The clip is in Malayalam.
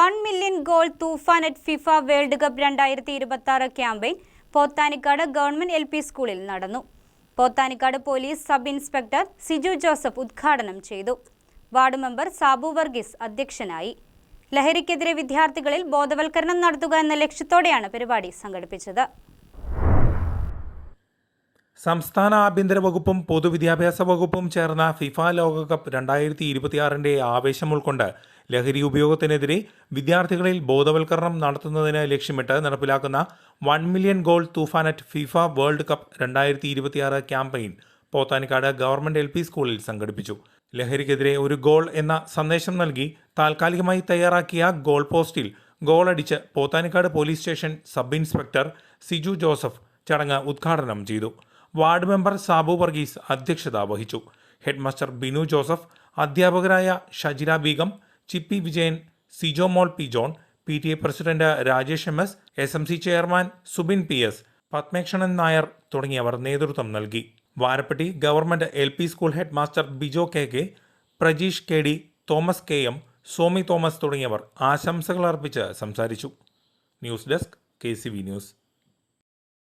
1 million goal തൂഫാൻ at FIFA world cup 2026 campaign Pothanikkad government LP സ്കൂളിൽ നടന്നു. Pothanikkad police sub inspector Siju Joseph ഉദ്ഘാടനം ചെയ്തു. വാർഡ് മെമ്പർ സാബു വർഗീസ് അധ്യക്ഷനായി. ലഹരിക്കെതിരെ വിദ്യാർത്ഥികളിൽ ബോധവൽക്കരണം നടത്തുക എന്ന ലക്ഷ്യത്തോടെയാണ് പരിപാടി സംഘടിപ്പിച്ചത്. സംസ്ഥാന ആഭ്യന്തര വകുപ്പും പൊതുവിദ്യാഭ്യാസ വകുപ്പും ചേർന്ന ഫിഫ ലോകകപ്പ് 2026 ആവേശം ഉൾക്കൊണ്ട് ലഹരി ഉപയോഗത്തിനെതിരെ വിദ്യാർത്ഥികളിൽ ബോധവൽക്കരണം നടത്തുന്നതിന് ലക്ഷ്യമിട്ട് നടപ്പിലാക്കുന്ന 1 മില്യൺ ഗോൾ തൂഫാൻ at FIFA world cup 2026 campaign Pothanikkad government LP സ്കൂളിൽ സംഘടിപ്പിച്ചു. ലഹരിക്കെതിരെ ഒരു ഗോൾ എന്ന സന്ദേശം നൽകി താൽക്കാലികമായി തയ്യാറാക്കിയ ഗോൾ പോസ്റ്റിൽ ഗോളടിച്ച് Pothanicad police station sub inspector Siju Joseph ചടങ്ങ് ഉദ്ഘാടനം ചെയ്തു. വാർഡ് മെമ്പർ സാബു വർഗീസ് അധ്യക്ഷത വഹിച്ചു. ഹെഡ് മാസ്റ്റർ ബിനു ജോസഫ്, അധ്യാപകരായ Shajila Beegum, Chippy Vijayan, Sijo Mol P John, PTA president Rajesh MS, SMC chairman Subin PS, Padmekshanan Nair തുടങ്ങിയവർ നേതൃത്വം നൽകി. Varappetty government LP school head master Bijo KK, Prajeesh KD, Thomas KM, Somi Thomas തുടങ്ങിയവർ ആശംസകൾ അർപ്പിച്ച് സംസാരിച്ചു. News desk KCV news.